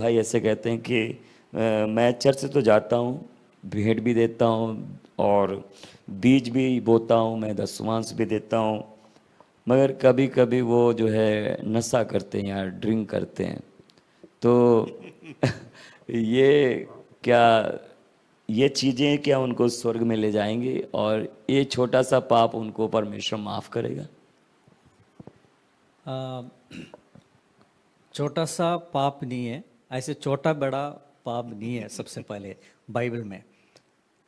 भाई ऐसे कहते हैं कि मैं चर्च तो जाता हूँ, भेंट भी देता हूँ और बीज भी बोता हूँ, मैं दसवांश भी देता हूँ, मगर कभी कभी वो जो है नशा करते हैं या ड्रिंक करते हैं। तो ये क्या ये चीज़ें क्या उनको स्वर्ग में ले जाएंगी और ये छोटा सा पाप उनको परमेश्वर माफ करेगा? आ, छोटा सा पाप नहीं है। ऐसे छोटा बड़ा पाप नहीं है। सबसे पहले बाइबल में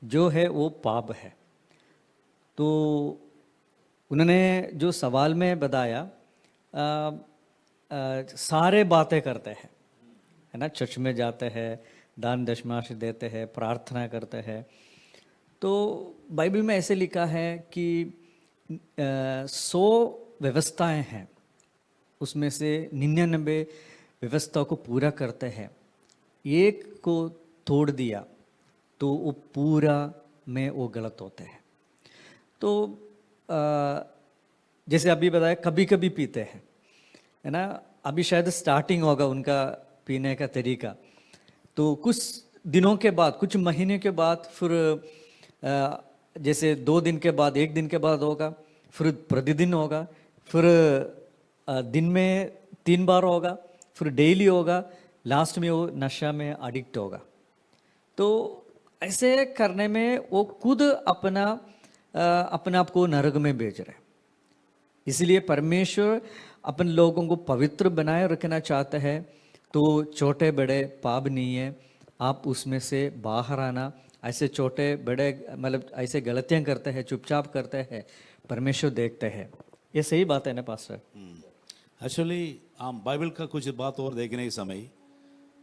जो है वो पाप है। तो उन्होंने जो सवाल में बताया, सारे बातें करते हैं, है ना। चर्च में जाते हैं, दान दशमांश देते हैं, प्रार्थना करते हैं। तो बाइबल में ऐसे लिखा है कि 100 व्यवस्थाएं हैं, उसमें से 99 व्यवस्था को पूरा करते हैं। एक को तोड़ दिया तो वो पूरा में वो गलत होते हैं। तो जैसे अभी बताया, कभी कभी पीते हैं, है ना। अभी शायद स्टार्टिंग होगा उनका पीने का तरीका। तो कुछ दिनों के बाद, कुछ महीने के बाद फिर जैसे 2 दिन के बाद, 1 दिन के बाद होगा, फिर प्रतिदिन होगा, फिर दिन में 3 बार होगा, फिर डेली होगा, लास्ट में वो नशा में एडिक्ट होगा। तो ऐसे करने में वो खुद अपने आप को नरक में भेज रहे हैं। इसलिए परमेश्वर अपन लोगों को पवित्र बनाए रखना चाहता है। तो छोटे बड़े पाप नहीं है, आप उसमें से बाहर आना। ऐसे छोटे बड़े मतलब ऐसे गलतियां करते हैं, चुपचाप करते हैं, परमेश्वर देखते हैं। ये सही बात है ना पास्टर? एक्चुअली हम बाइबल का कुछ बात और देखने के समय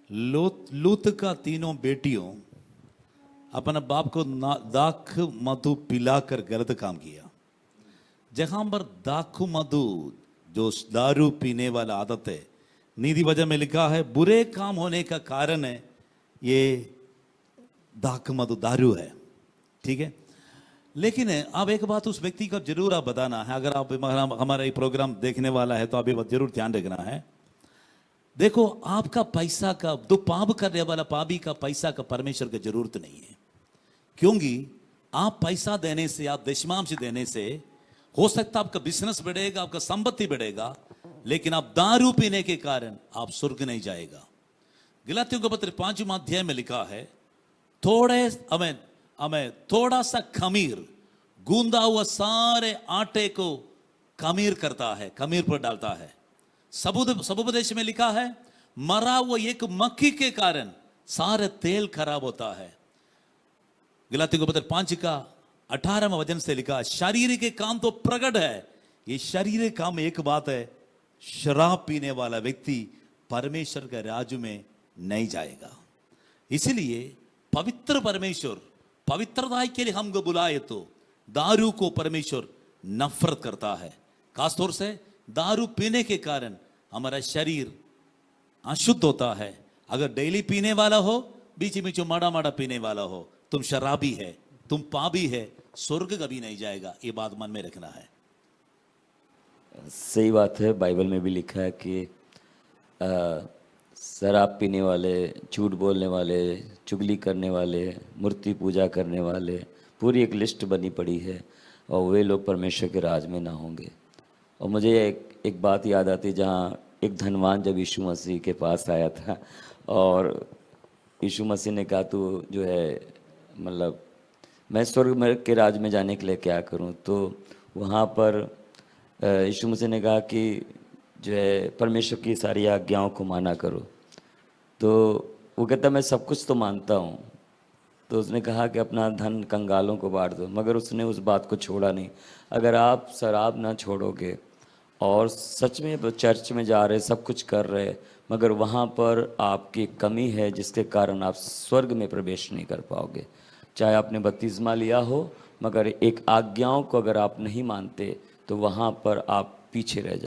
लूत का तीनों बेटियों अपने बाप को दाख मधु पिलाकर गलत काम किया। जहां पर दाखु मधु जो दारू पीने वाला आदत है, नीति वचन में लिखा है बुरे काम होने का कारण है ये दाख मधु दारू है, ठीक है। लेकिन अब एक बात उस व्यक्ति का जरूर आप बताना है, अगर आप हमारा ये प्रोग्राम देखने वाला है तो आप ये बात जरूर ध्यान रखना है। देखो, आपका पैसा का तो पाप करने वाला पापी का पैसा का परमेश्वर की जरूरत नहीं है, क्योंकि आप पैसा देने से, आप दशमांश देने से हो सकता है आपका बिजनेस बढ़ेगा, आपका संपत्ति बढ़ेगा, लेकिन आप दारू पीने के कारण आप स्वर्ग नहीं जाएगा। गलातियों का पत्र 5वां अध्याय में लिखा है हमें थोड़ा सा खमीर, गूंदा हुआ सारे आटे को खमीर करता है, खमीर पर डालता है। सबोपदेश में लिखा है मरा हुआ एक मक्खी के कारण सारे तेल खराब होता है। गलातियों का पत्र 5 का 18वां वचन से लिखा, शारीरिक काम तो प्रकट है। ये शारीरिक काम एक बात है, शराब पीने वाला व्यक्ति परमेश्वर के राज्य में नहीं जाएगा। इसलिए पवित्र परमेश्वर पवित्रता के लिए हमको बुलाए तो दारू को परमेश्वर नफरत करता है। खासतौर से दारू पीने के कारण हमारा शरीर अशुद्ध होता है। अगर डेली पीने वाला हो, बीच बीच माड़ा माड़ा पीने वाला हो, तुम शराबी है, तुम पापी है, स्वर्ग कभी नहीं जाएगा। ये बात मन में रखना है। सही बात है, बाइबल में भी लिखा है कि शराब पीने वाले, झूठ बोलने वाले, चुगली करने वाले, मूर्ति पूजा करने वाले, पूरी एक लिस्ट बनी पड़ी है और वे लोग परमेश्वर के राज में ना होंगे। और मुझे एक बात याद आती, जहाँ एक धनवान जब यीशु मसीह के पास आया था और यीशु मसीह ने कहा तू जो है मतलब मैं स्वर्ग के राज में जाने के लिए क्या करूं? तो वहाँ पर यीशु मसीह ने कहा कि जो है परमेश्वर की सारी आज्ञाओं को माना करो। तो वो कहता मैं सब कुछ तो मानता हूँ। तो उसने कहा कि अपना धन कंगालों को बांट दो, मगर उसने उस बात को छोड़ा नहीं। अगर आप शराब ना छोड़ोगे और सच में चर्च में जा रहे, सब कुछ कर रहे, मगर वहाँ पर आपकी कमी है जिसके कारण आप स्वर्ग में प्रवेश नहीं कर पाओगे। चाहे आपने बपतिस्मा लिया हो, मगर एक आज्ञाओं को अगर आप नहीं मानते तो वहाँ पर आप पीछे रह जाओगे।